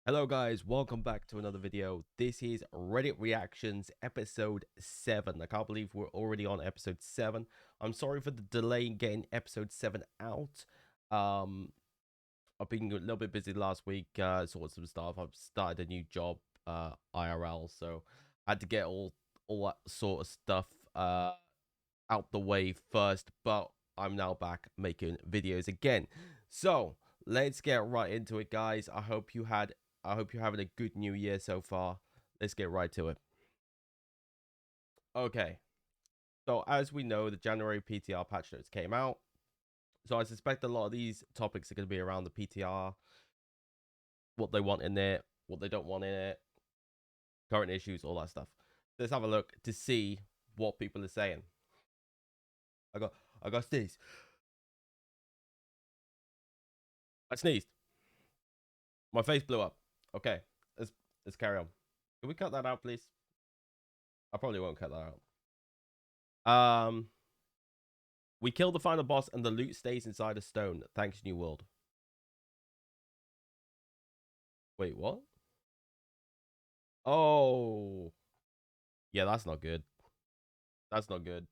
Hello guys, welcome back to another video. This is Reddit Reactions episode 7. I can't believe we're already on episode 7. I'm sorry for the delay in getting episode 7 out. I've been a little bit busy last week, sorting some stuff. I've started a new job, IRL, so I had to get all that sort of stuff out the way first, but I'm now back making videos again. So let's get right into it, guys. I hope you're having a good new year so far. Let's get right to it. Okay. So as we know, the January PTR patch notes came out. So I suspect a lot of these topics are going to be around the PTR, what they want in it, what they don't want in it, current issues, all that stuff. Let's have a look to see what people are saying. I got sneeze. I sneezed. My face blew up. Okay, let's carry on. Can we cut that out, please? I probably won't cut that out. We kill the final boss and the loot stays inside a stone. Thanks, New World. Wait, what? Oh, yeah, that's not good. That's not good.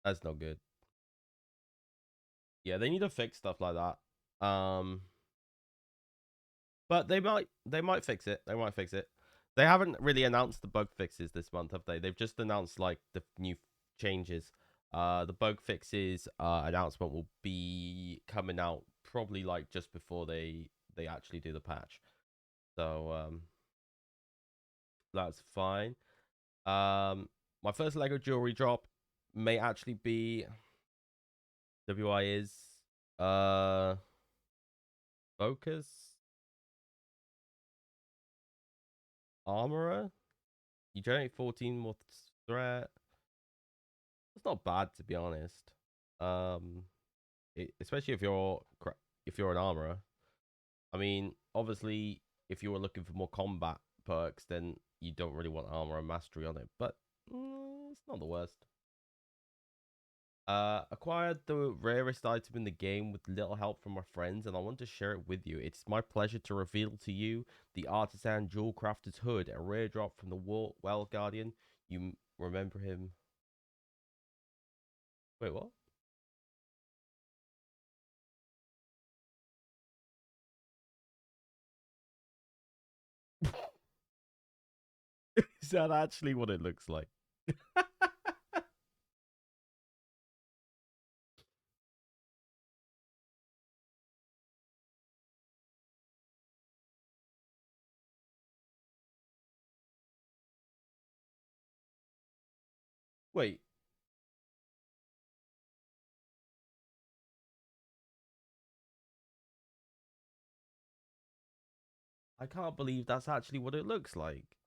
That's not good. Yeah, they need to fix stuff like that. But they might fix it. They might fix it. They haven't really announced the bug fixes this month, have they? They've just announced like the new changes. The bug fixes announcement will be coming out probably like just before they actually do the patch. So that's fine. My first Lego jewelry drop may actually be WI is focus armorer. You generate 14 more threat. It's not bad, to be honest. Um, especially if you're an armorer. I mean, obviously, if you were looking for more combat perks, then you don't really want armor and mastery on it. But it's not the worst. Acquired the rarest item in the game with little help from my friends, and I want to share it with you. It's my pleasure to reveal to you the Artisan Jewel Crafter's Hood, a rare drop from the Well Guardian. You remember him? Wait, what? Is that actually what it looks like? Wait, I can't believe that's actually what it looks like.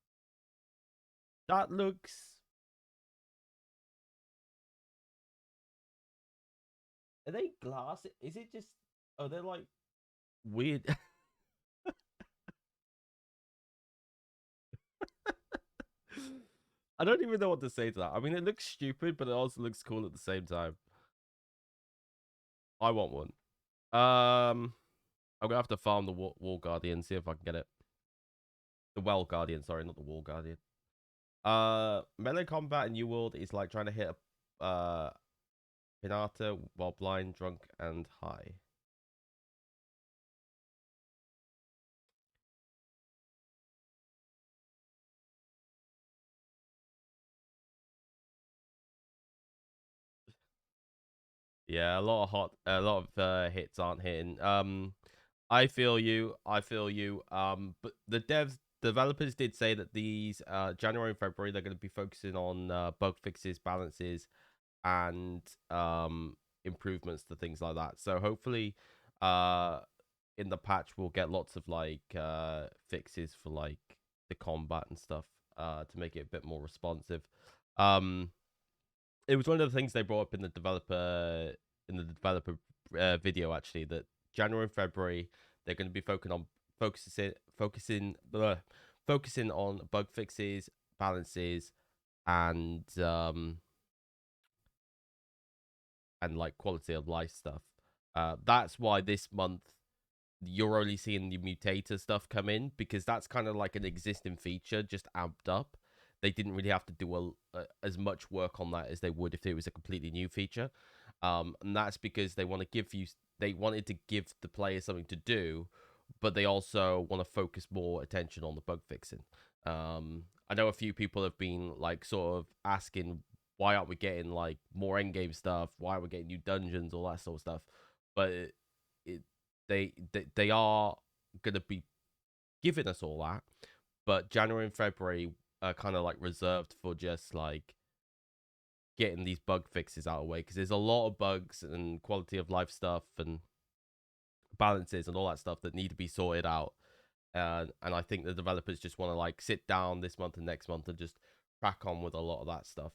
That looks. Are they glass? Is it just. Oh, they're like weird. I don't even know what to say to that. I mean, it looks stupid, but it also looks cool at the same time. I want one. I'm gonna have to farm the Wall Guardian, see if I can get it. The Well Guardian, sorry, not the Wall Guardian. Melee combat in New World is like trying to hit a Pinata while blind, drunk, and high. Yeah, a lot of hits aren't hitting. I feel you. I feel you. But the developers did say that these January and February they're going to be focusing on bug fixes, balances, and improvements to things like that. So hopefully, uh, in the patch we'll get lots of like fixes for like the combat and stuff to make it a bit more responsive. Um, it was one of the things they brought up in the developer video actually, that January and February they're going to be focusing on bug fixes, balances, and like quality of life stuff. That's why this month you're only seeing the mutator stuff come in because that's kind of like an existing feature just amped up. They didn't really have to do as much work on that as they would if it was a completely new feature. And that's because they wanted to give the player something to do, but they also want to focus more attention on the bug fixing. I know a few people have been like sort of asking, why aren't we getting like more end game stuff? Why aren't we getting new dungeons, all that sort of stuff? But it they are gonna be giving us all that, but January and February are kind of like reserved for just like getting these bug fixes out of the way because there's a lot of bugs and quality of life stuff and balances and all that stuff that need to be sorted out. And I think the developers just want to like sit down this month and next month and just crack on with a lot of that stuff,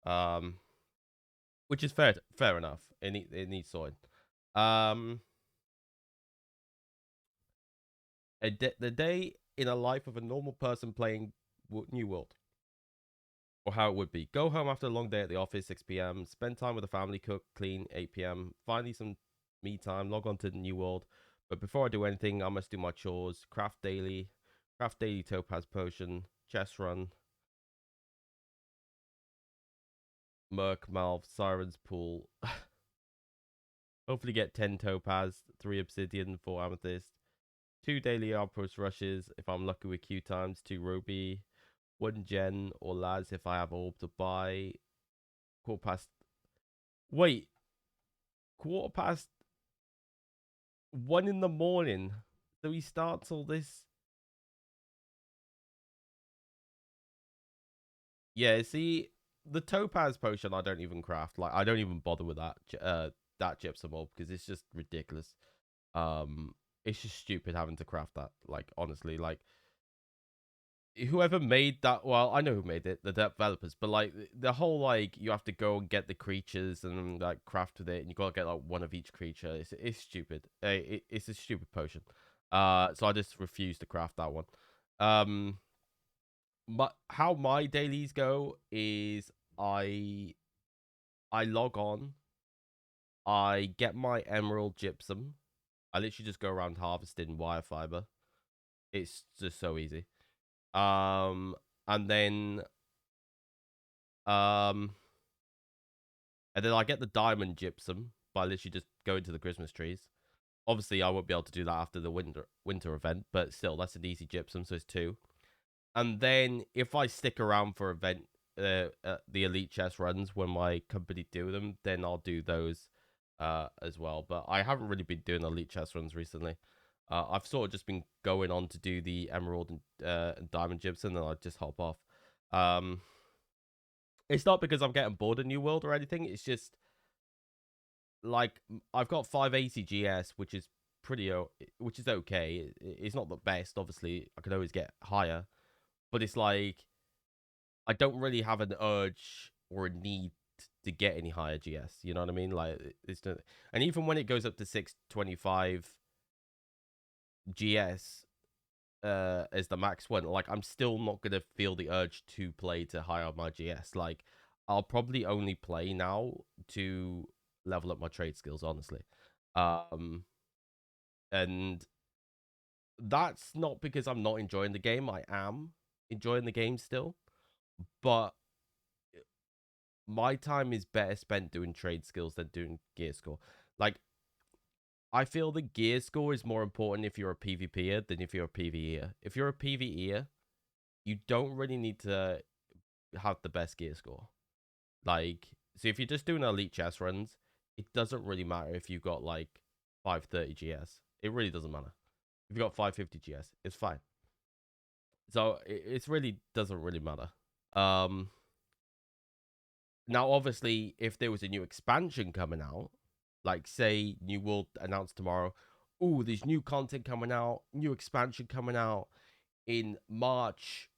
um, which is fair enough. It needs sorting. Um, the day in a life of a normal person playing New World, or how it would be. Go home after a long day at the office, 6 p.m. Spend time with the family, cook, clean, 8 p.m. Finally, some me time. Log on to the New World. But before I do anything, I must do my chores. Craft daily topaz potion, chest run, Merc Malv, Siren's Pool. Hopefully get 10 topaz, 3 obsidian, 4 amethyst, 2 daily outpost rushes if I'm lucky with Q times, 2 ruby, 1 gen or lads if I have orb to buy. Quarter past. Wait, quarter past 1 in the morning. So he starts all this. Yeah, see, the topaz potion I don't even craft. Like I don't even bother with that gypsum orb because it's just ridiculous. Um, it's just stupid having to craft that. Like honestly, like whoever made that, well, I know who made it, the developers, but like the whole like you have to go and get the creatures and like craft with it, and you gotta get like one of each creature. It's stupid. It's a stupid potion. So I just refuse to craft that one. Um, but how my dailies go is I I log on, I get my emerald gypsum. I literally just go around harvesting wire fiber. It's just so easy. Um, and then um And then I get the diamond gypsum by literally just going to the Christmas trees. Obviously, I won't be able to do that after the winter event, but still, that's an easy gypsum, so it's 2. And then if I stick around for the elite chest runs when my company do them, then I'll do those as well. But I haven't really been doing elite chest runs recently. I've sort of just been going on to do the emerald and diamond gypsum, and I just hop off. Um, it's not because I'm getting bored of New World or anything. It's just like I've got 580 GS, which is which is okay. It's not the best, obviously. I could always get higher, but it's like I don't really have an urge or a need to get any higher GS. You know what I mean? Like it's not, and even when it goes up to 625 GS as the max one, like I'm still not gonna feel the urge to play to higher my GS. Like I'll probably only play now to level up my trade skills, honestly. Um, and that's not because I'm not enjoying the game. I am enjoying the game still, but my time is better spent doing trade skills than doing gear score. Like I feel the gear score is more important if you're a PvPer than if you're a PvEer. If you're a PvEer, you don't really need to have the best gear score. Like, so if you're just doing elite chess runs, it doesn't really matter if you got like 530 GS. It really doesn't matter. If you got 550 GS, it's fine. So it really doesn't really matter. Um, Now obviously, if there was a new expansion coming out, like say New World announced tomorrow, oh, there's new content coming out, new expansion coming out in March,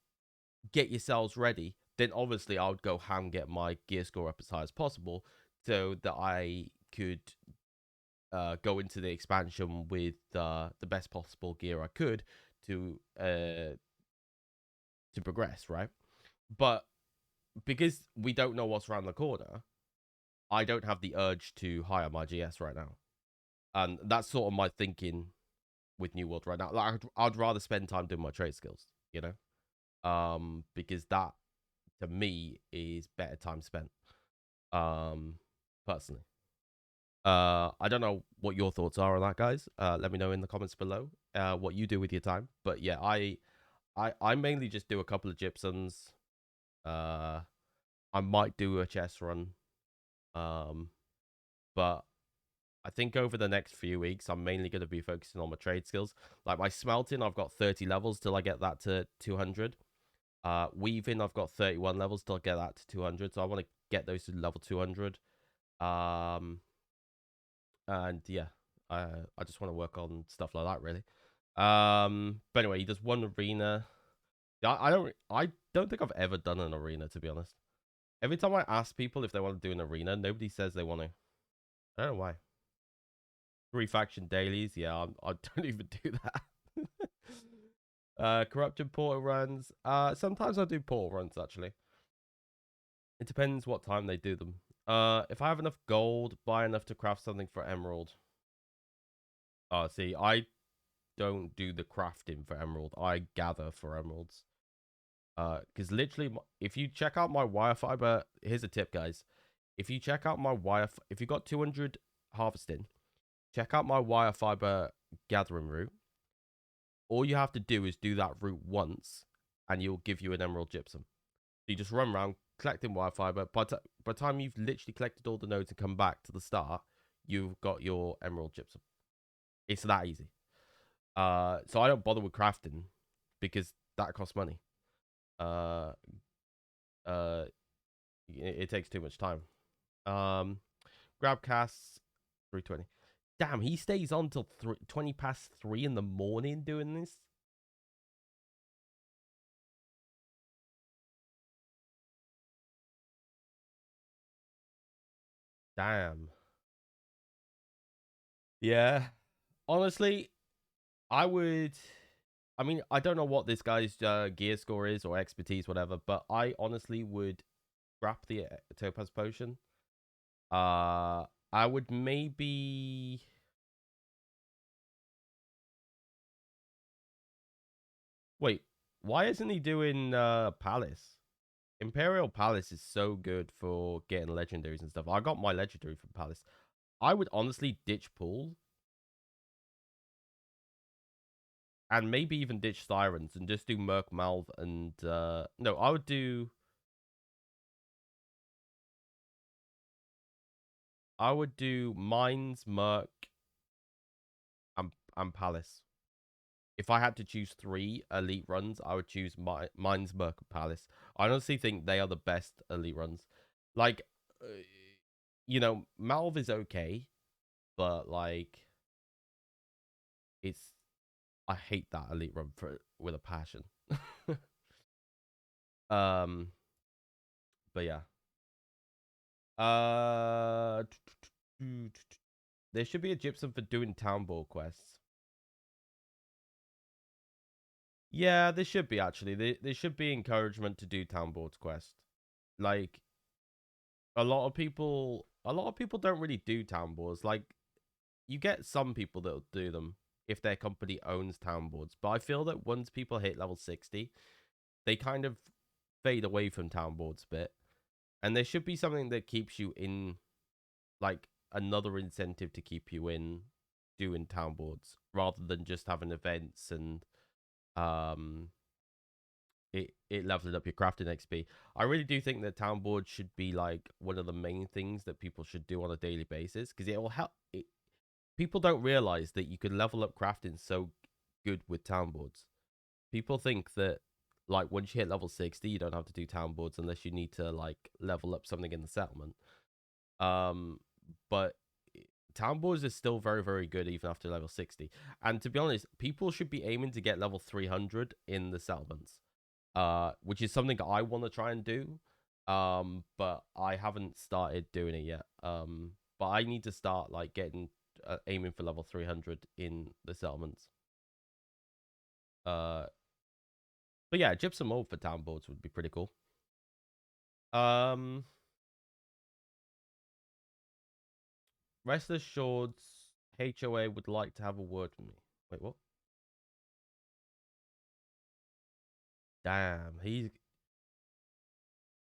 get yourselves ready. Then obviously I would go ham get my gear score up as high as possible so that I could go into the expansion with the best possible gear I could to progress, right? But because we don't know what's around the corner, I don't have the urge to hire my GS right now. And that's sort of my thinking with New World right now. Like I'd rather spend time doing my trade skills, you know, because that to me is better time spent, personally. I don't know what your thoughts are on that, guys. Let me know in the comments below. What you do with your time. But yeah, I mainly just do a couple of gypsums. Uh, I might do a chess run. Um, but I think over the next few weeks, I'm mainly going to be focusing on my trade skills. Like my smelting, I've got 30 levels till I get that to 200. Weaving, I've got 31 levels till I get that to 200. So I want to get those to level 200. And yeah, I just want to work on stuff like that, really. But anyway, he does one arena. I don't think I've ever done an arena, to be honest. Every time I ask people if they want to do an arena, nobody says they want to. I don't know why. 3 faction dailies, yeah, I don't even do that. Corrupted portal runs. Sometimes I do portal runs actually. It depends what time they do them. If I have enough gold, buy enough to craft something for emerald. Oh, see, I don't do the crafting for emerald. I gather for emeralds. Because literally, if you check out my wire fiber, here's a tip, guys. If you check out my if you got 200 harvesting, check out my wire fiber gathering route. All you have to do is do that route once, and you'll give you an emerald gypsum. So you just run around collecting wire fiber. By the time you've literally collected all the nodes and come back to the start, you've got your emerald gypsum. It's that easy. So I don't bother with crafting because that costs money. Uh, it takes too much time. Grab casts 3:20. Damn, he stays on till 20 past 3 in the morning doing this. Damn. Yeah. Honestly, I would. I mean, I don't know what this guy's gear score is or expertise, whatever, but I honestly would scrap the topaz potion. I would maybe. Wait, why isn't he doing Palace? Imperial Palace is so good for getting legendaries and stuff. I got my legendary from Palace. I would honestly ditch Pool and maybe even ditch Sirens and just do Merc Malv and no, I would do Mines, Merc, and Palace. If I had to choose 3 elite runs, I would choose Mines, Merc, and Palace. I honestly think they are the best elite runs. Like, uh, you know, Malv is okay, but like, it's I hate that elite run with a passion. um, but yeah. Uh, there should be a gypsum for doing town ball quests. Yeah, there should be actually. There should be encouragement to do town boards quest. Like a lot of people don't really do town boards. Like you get some people that'll do them if their company owns town boards. But I feel that once people hit level 60, they kind of fade away from town boards a bit. And there should be something that keeps you in, like another incentive to keep you in doing town boards rather than just having events and um it leveling up your crafting XP. I really do think that town boards should be like one of the main things that people should do on a daily basis because it will help. People don't realize that you can level up crafting so good with town boards. People think that like once you hit level 60, you don't have to do town boards unless you need to like level up something in the settlement. Um, but town boards is still very, very good even after level 60. And to be honest, people should be aiming to get level 300 in the settlements, which is something I want to try and do. But I haven't started doing it yet. But I need to start like getting aiming for level 300 in the settlements. Uh, but yeah, gypsum mold for town boards would be pretty cool. Um, Rest assured, HOA would like to have a word with me. Wait, what? Damn,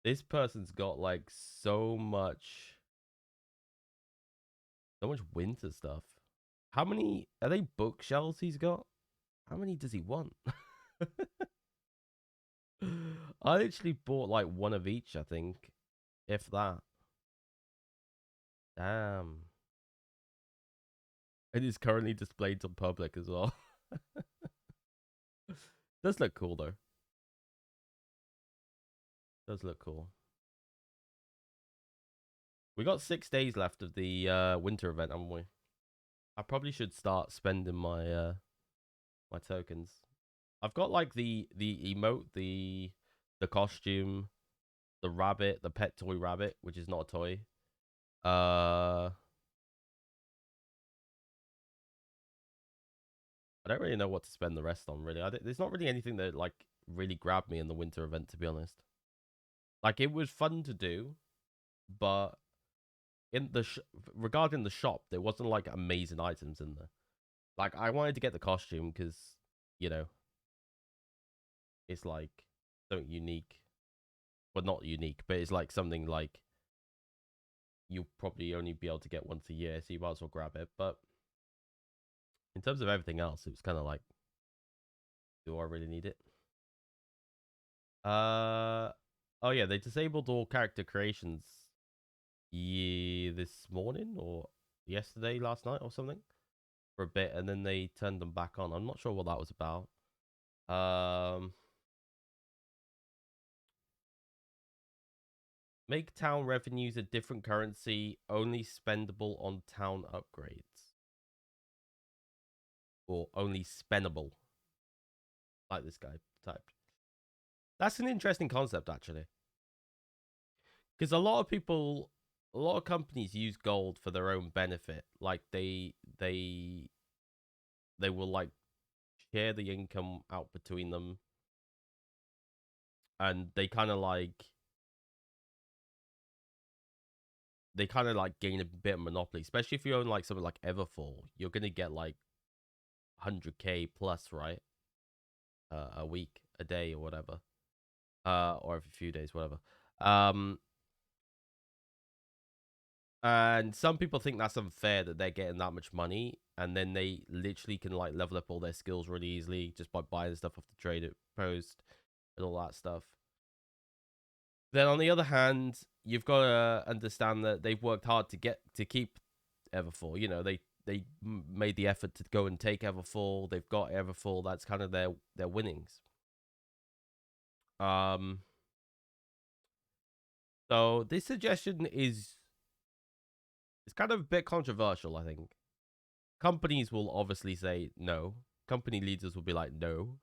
this person's got like so much winter stuff. How many are they bookshelves he's got? How many does he want? I literally bought like one of each, I think, if that. Damn. It is currently displayed to public as well. Does look cool though. Does look cool. We got 6 days left of the winter event, haven't we? I probably should start spending my tokens. I've got like the emote, the costume, the rabbit, the pet toy rabbit, which is not a toy. I don't really know what to spend the rest on. Really, there's not really anything that like really grabbed me in the winter event, to be honest. Like it was fun to do, but in the regarding the shop, there wasn't like amazing items in there. Like I wanted to get the costume because you know it's like something unique, well not unique, but it's like something like you'll probably only be able to get once a year, so you might as well grab it. But in terms of everything else, it was kind of like, do I really need it? Oh yeah, they disabled all character creations this morning or yesterday, last night or something for a bit, and then they turned them back on. I'm not sure what that was about. Make town revenues a different currency, only spendable on town upgrades. Or only spendable. Like this guy typed. That's an interesting concept, actually. Because a lot of people, a lot of companies use gold for their own benefit. Like they will like share the income out between them, and they kind of like gain a bit of monopoly. Especially if you own like something like Everfall, you're gonna get like 100k plus, right? A week, a day, or whatever, or every few days, whatever. Um, and some people think that's unfair that they're getting that much money, and then they literally can like level up all their skills really easily just by buying stuff off the trade post and all that stuff. Then on the other hand, you've got to understand that they've worked hard to keep Everfall. You know, they made the effort to go and take Everfall. They've got Everfall. That's kind of their winnings. Um, so this suggestion is it's kind of a bit controversial, I think. Companies will obviously say no. Company leaders will be like, no,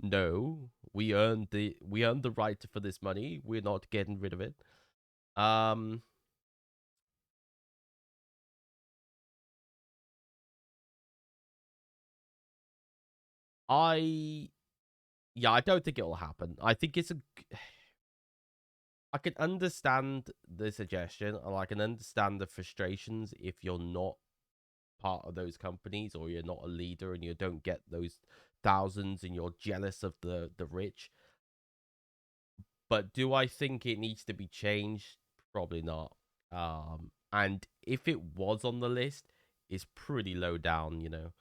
no, we earned the right for this money. We're not getting rid of it. Um, I yeah, I don't think it'll happen. I think I can understand the suggestion, and I can understand the frustrations if you're not part of those companies or you're not a leader and you don't get those thousands and you're jealous of the rich. But do I think it needs to be changed? Probably not. And if it was on the list, it's pretty low down, you know.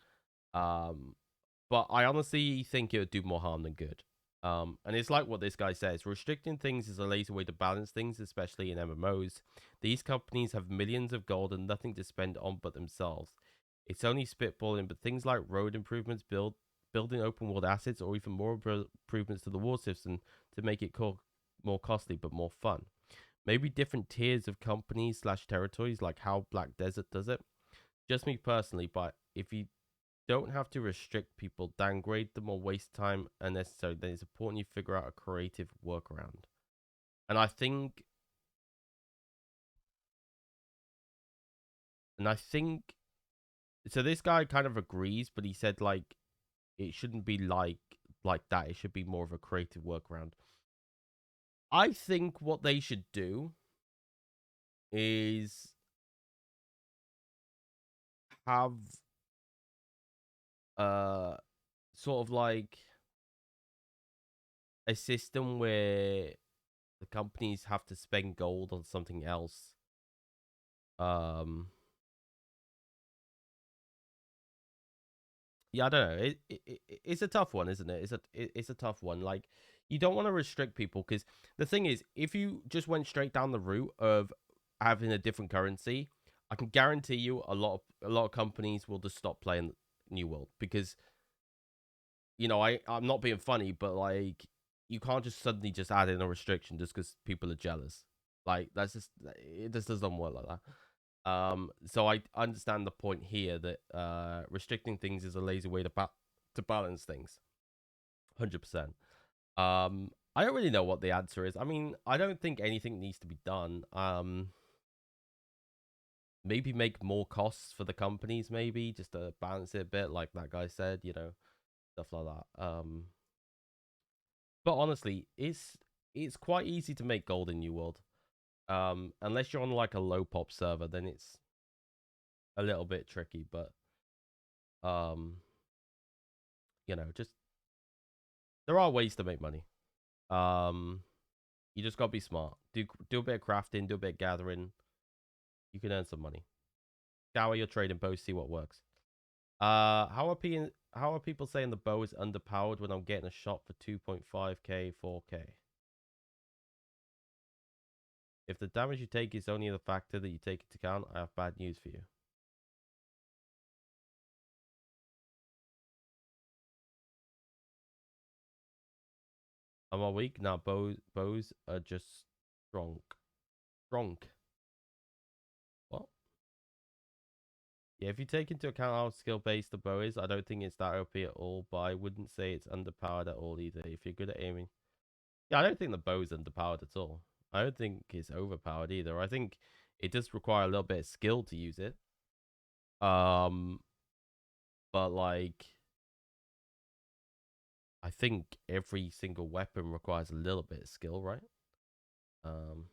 But I honestly think it would do more harm than good. And it's like what this guy says: restricting things is a lazy way to balance things, especially in MMOs. These companies have millions of gold and nothing to spend on but themselves. It's only spitballing, but things like road improvements, building open world assets, or even more improvements to the war system to make it more costly but more fun. Maybe different tiers of companies slash territories, like how Black Desert does it. Just me personally, but if you don't have to restrict people, downgrade them, or waste time unnecessarily, then it's important you figure out a creative workaround. And I think so. This guy kind of agrees, but he said like it shouldn't be like that. It should be more of a creative workaround. I think what they should do is have uh sort of like a system where the companies have to spend gold on something else. Um, yeah, I don't know. It's a tough one, isn't it? It's a tough one. Like, you don't want to restrict people because the thing is, if you just went straight down the route of having a different currency, I can guarantee you a lot of companies will just stop playing New World because I'm not being funny, but like you can't just suddenly just add in a restriction just because people are jealous. Like that's just it just doesn't work like that. So I understand the point here that restricting things is a lazy way to balance things. 100%. I don't really know what the answer is. I mean, I don't think anything needs to be done. Maybe make more costs for the companies, maybe just to balance it a bit, like that guy said. Stuff like that. But honestly, it's quite easy to make gold in New World. Unless you're on like a low pop server, then it's a little bit tricky. But um, just there are ways to make money. Um, you just gotta be smart. Do a bit of crafting, do a bit of gathering. You can earn some money. Scour your trading post, see what works. How are people saying the bow is underpowered when I'm getting a shot for 2.5k, 4k? If the damage you take is only the factor that you take into account, I have bad news for you. Am I weak? Now bows are just strong. Strong. What? Yeah, if you take into account how skill based the bow is, I don't think it's that OP at all, but I wouldn't say it's underpowered at all either. If you're good at aiming. Yeah, I don't think the bow's underpowered at all. I don't think it's overpowered either. I think it does require a little bit of skill to use it. Um, but like I think every single weapon requires a little bit of skill, right? Um,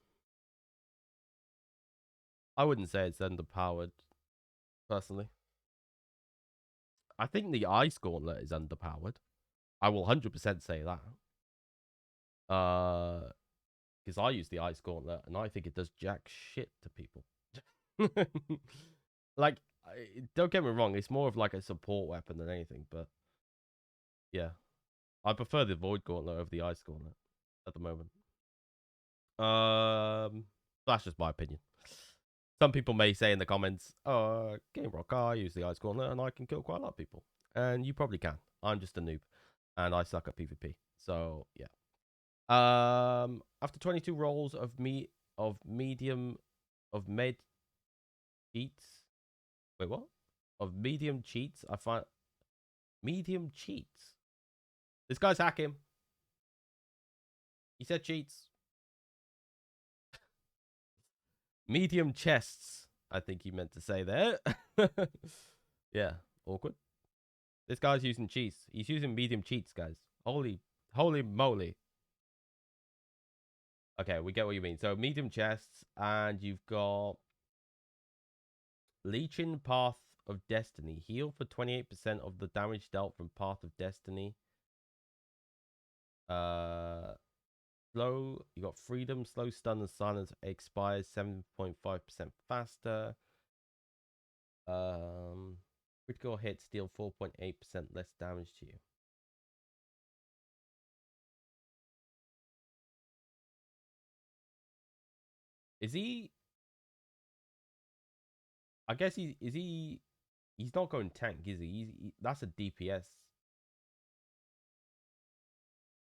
I wouldn't say it's underpowered personally. I think the ice gauntlet is underpowered. I will 100% say that. Because I use the ice gauntlet and I think it does jack shit to people. Like, don't get me wrong, it's more of like a support weapon than anything, but yeah, I prefer the void gauntlet over the ice gauntlet at the moment. That's just my opinion. Some people may say in the comments, Game Rock, I use the ice gauntlet and I can kill quite a lot of people. And you probably can. I'm just a noob and I suck at PvP. So yeah. After 22 rolls of medium of med cheats. Wait, what? Of medium cheats, I find medium cheats. This guy's hacking. He said cheats. Medium chests, I think he meant to say there. Yeah, awkward. This guy's using cheats. He's using medium cheats, guys. Holy moly. Okay, we get what you mean. So medium chests, and you've got Leeching Path of Destiny. Heal for 28% of the damage dealt from Path of Destiny. Uh, slow. You got Freedom, Slow Stun, and Silence expires 7.5% faster. Critical hits deal 4.8% less damage to you. Is he? I guess he is he. He's not going tank, is he? That's a DPS.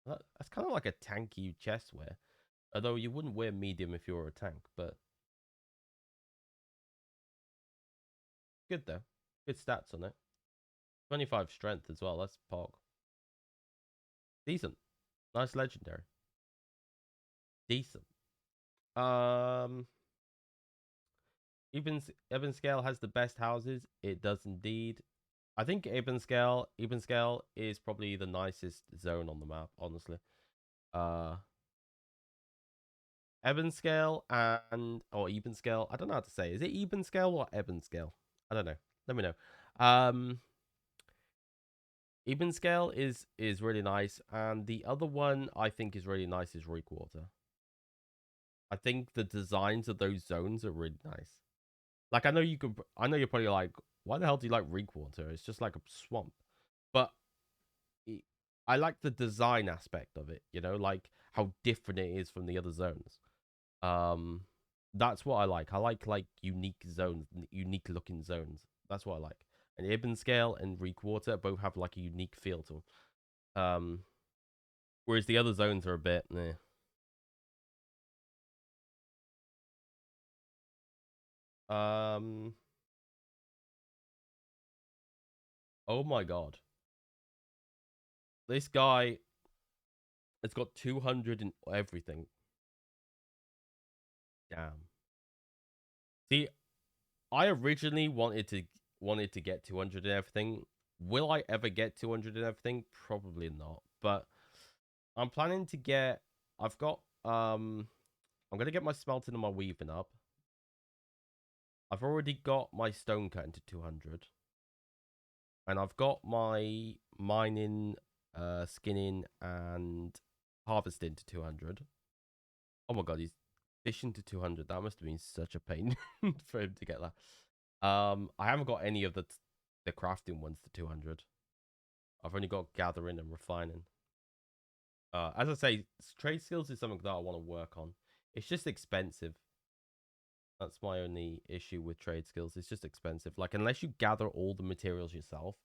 That's kind of like a tanky chest wear. Although you wouldn't wear medium if you were a tank, but good though. Good stats on it. 25 strength as well. That's pog. Decent. Nice legendary. Decent. Um, Even Scale has the best houses. It does indeed. I think Eben Scale is probably the nicest zone on the map, honestly. Uh, Eben Scale or Eben Scale. I don't know how to say. Is it Eben Scale or Eben Scale? I don't know. Let me know. Um, Even scale is really nice, and the other one I think is really nice is Reekwater. I think the designs of those zones are really nice. Like I know you could, I know you're probably like, why the hell do you like Reekwater? It's just like a swamp, but I like the design aspect of it. You know, like how different it is from the other zones. Um, that's what I like. I like unique zones, unique looking zones. That's what I like. And Ibn Scale and Reekwater both have like a unique feel to them. Whereas the other zones are a bit, eh. Um, oh my god, this guy has got 200 in everything. Damn. See, I originally wanted to get 200 in everything. Will I ever get 200 in everything? Probably not. But I'm planning to get. I've got. I'm gonna get my smelting and my weaving up. I've already got my stone cutting to 200, and I've got my mining, skinning, and harvesting to 200. Oh my god, he's fishing to 200. That must have been such a pain for him to get that. I haven't got any of the crafting ones to 200. I've only got gathering and refining. As I say, trade skills is something that I want to work on. It's just expensive. That's my only issue with trade skills. It's just expensive. Like unless you gather all the materials yourself,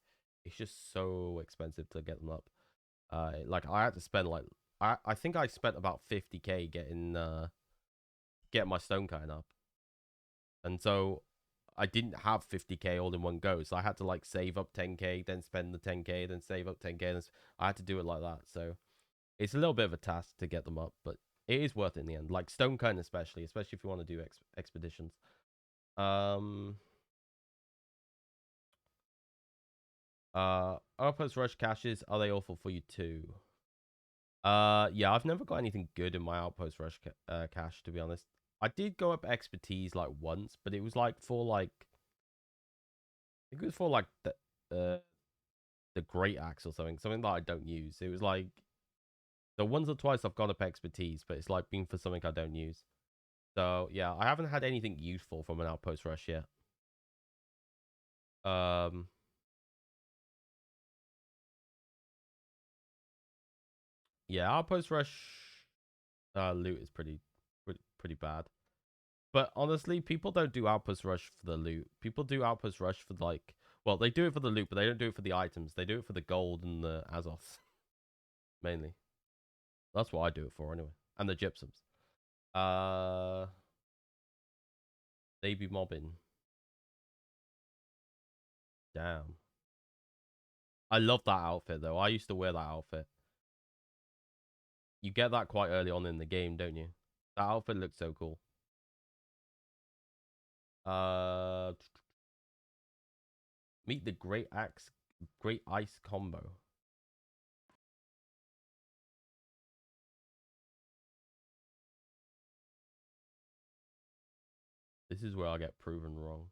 it's just so expensive to get them up. Like I had to spend like I think I spent about 50k getting my stone cutting up, and so I didn't have 50k all in one go. So I had to like save up 10k, then spend the 10k, then save up 10k. And I had to do it like that. So it's a little bit of a task to get them up, but it is worth it in the end. Like stone cutting, especially if you want to do expeditions. Um, Outpost Rush caches, are they awful for you too? Yeah, I've never got anything good in my Outpost Rush cache, to be honest. I did go up expertise like once, but it was like for like it was for like the great axe or something that I don't use. It was like the once or twice I've gone up expertise, but it's like been for something I don't use. So yeah, I haven't had anything useful from an Outpost Rush yet. Um, yeah, Outpost Rush loot is pretty bad. But honestly, people don't do Outpost Rush for the loot. People do Outpost Rush for like, well, they do it for the loot, but they don't do it for the items. They do it for the gold and the Azoths mainly. That's what I do it for anyway, and the gypsums. Uh, they be mobbing. Damn, I love that outfit though. I used to wear that outfit. You get that quite early on in the game, don't you? That outfit looks so cool. Uh, meet the Great Ice combo. This is where I get proven wrong.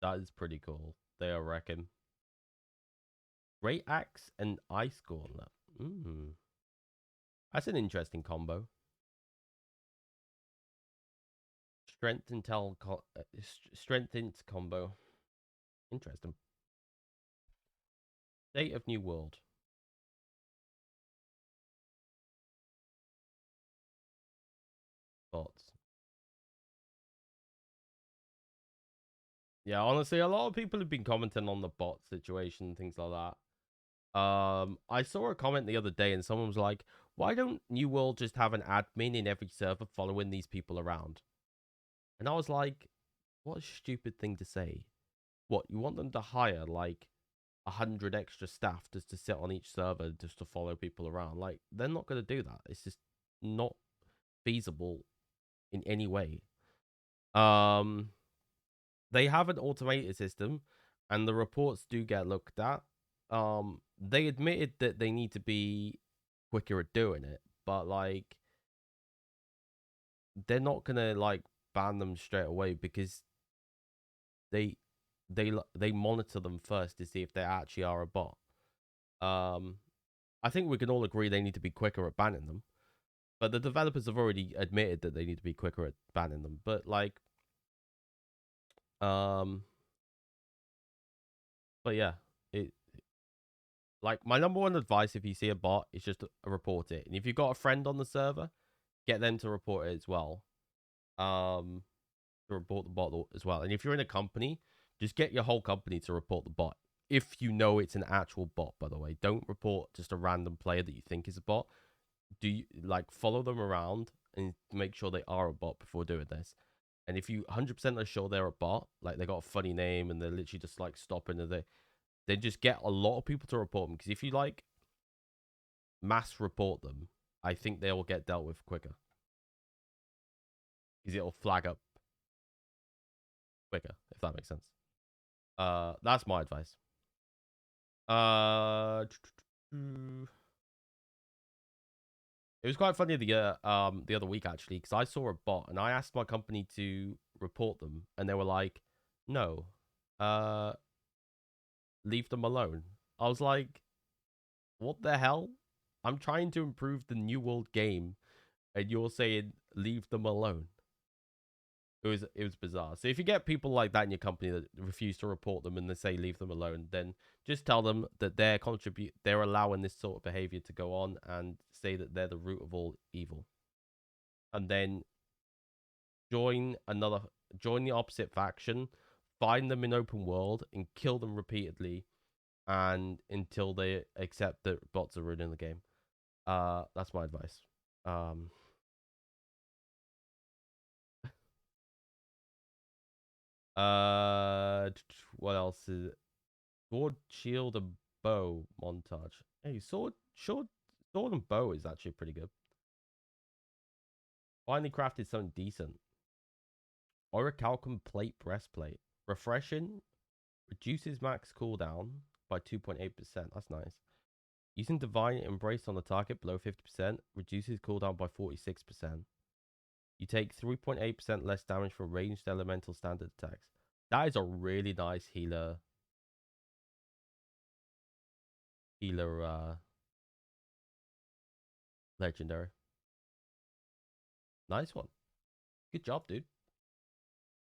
That is pretty cool. They are wrecking. Great Axe and Ice Gauntlet. That's an interesting combo. Strength int combo. Interesting. State of New World. Thoughts? Yeah, honestly, a lot of people have been commenting on the bot situation and things like that. I saw a comment the other day and someone was like, why don't New World just have an admin in every server following these people around? And I was like, what a stupid thing to say. What, you want them to hire like 100 extra staff just to sit on each server just to follow people around? Like, they're not going to do that. It's just not feasible in any way. Um, they have an automated system, and the reports do get looked at. They admitted that they need to be quicker at doing it, but like they're not gonna like ban them straight away because they they monitor them first to see if they actually are a bot. Um, I think we can all agree they need to be quicker at banning them, but the developers have already admitted that they need to be quicker at banning them. But like, um, but yeah, it like my number one advice if you see a bot is just to report it, and if you've got a friend on the server, get them to report it as well. Um, to report the bot as well. And if you're in a company, just get your whole company to report the bot. If you know it's an actual bot, by the way, don't report just a random player that you think is a bot. Do you like follow them around and make sure they are a bot before doing this? And if you 100% are sure they're a bot, like they got a funny name and they're literally just like stopping, and they just get a lot of people to report them. Because if you like mass report them, I think they will get dealt with quicker. Because it'll flag up quicker, if that makes sense. That's my advice. It was quite funny the other week actually, because I saw a bot and I asked my company to report them, and they were like, "No, uh, leave them alone." I was like, "What the hell? I'm trying to improve the New World game, and you're saying leave them alone." It was bizarre. So if you get people like that in your company that refuse to report them and they say leave them alone, then just tell them that they're allowing this sort of behavior to go on, and say that they're the root of all evil. And then join the opposite faction, find them in open world and kill them repeatedly and until they accept that bots are ruining the game. That's my advice. Um uh what else is it? Sword, shield, and bow montage. Hey, sword and bow is actually pretty good. Finally crafted something decent. Orichalcum plate breastplate. Refreshing. Reduces max cooldown by 2.8%. That's nice. Using Divine Embrace on the target below 50%. Reduces cooldown by 46%. You take 3.8% less damage from ranged elemental standard attacks. That is a really nice healer legendary. Nice one. Good job, dude.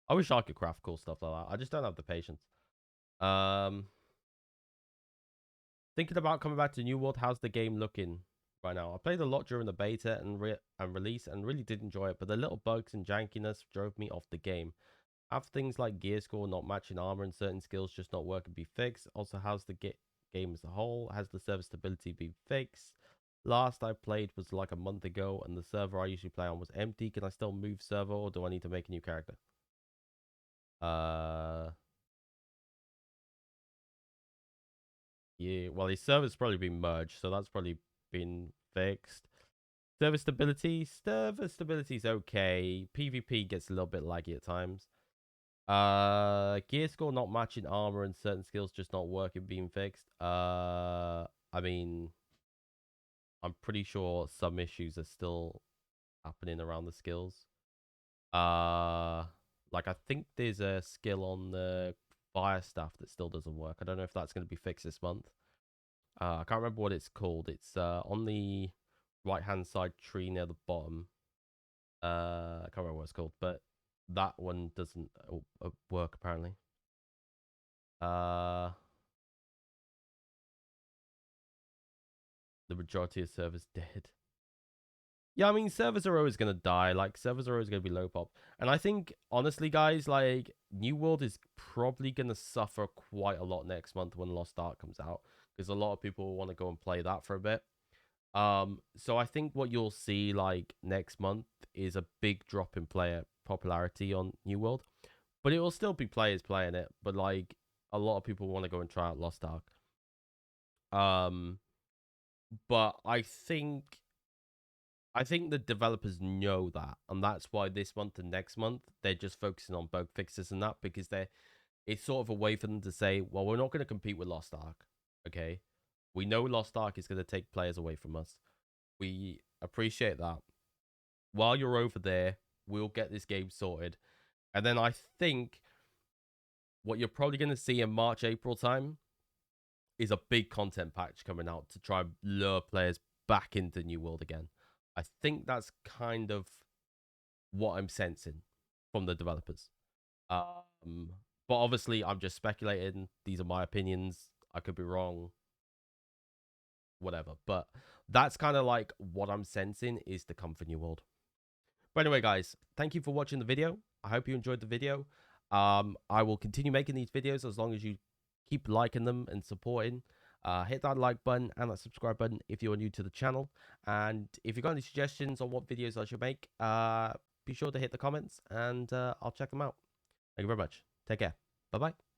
I wish I could craft cool stuff like that. I just don't have the patience. Um, Thinking about coming back to New World. How's the game looking right now? I played a lot during the beta and release and really did enjoy it, but the little bugs and jankiness drove me off the game. Have things like gear score not matching armor and certain skills just not working be fixed? Also, how's the game as a whole? Has the server stability been fixed? Last I played was like a month ago, and the server I usually play on was empty. Can I still move server, or do I need to make a new character? Uh, yeah. Well, his server's probably been merged, so that's probably been fixed. Server stability is okay. PvP gets a little bit laggy at times. Gear score not matching armor and certain skills just not working being fixed. I mean, I'm pretty sure some issues are still happening around the skills. Uh, like I think there's a skill on the fire staff that still doesn't work. I don't know if that's going to be fixed this month. I can't remember what it's called. It's on the right hand side tree near the bottom. I can't remember what it's called, but that one doesn't work apparently. The majority of servers dead. Yeah, I mean, servers are always going to die. Like, servers are always going to be low pop. And I think, honestly, guys, like, New World is probably going to suffer quite a lot next month when Lost Ark comes out. Because a lot of people want to go and play that for a bit. So I think what you'll see, like, next month is a big drop in player popularity on New World. But it will still be players playing it. But, like, a lot of people want to go and try out Lost Ark. But I think the developers know that, and that's why this month and next month they're just focusing on bug fixes and that, because it's sort of a way for them to say, well, we're not going to compete with Lost Ark, okay? We know Lost Ark is going to take players away from us. We appreciate that. While you're over there, we'll get this game sorted. And then I think what you're probably going to see in March, April time is a big content patch coming out to try and lure players back into New World again. I think that's kind of what I'm sensing from the developers. But obviously, I'm just speculating. These are my opinions. I could be wrong. Whatever. But that's kind of like what I'm sensing is to come for New World. But anyway, guys, thank you for watching the video. I hope you enjoyed the video. I will continue making these videos as long as you keep liking them and supporting. Hit that like button and that subscribe button if you're new to the channel. And if you've got any suggestions on what videos I should make, be sure to hit the comments and I'll check them out. Thank you very much. Take care. Bye-bye.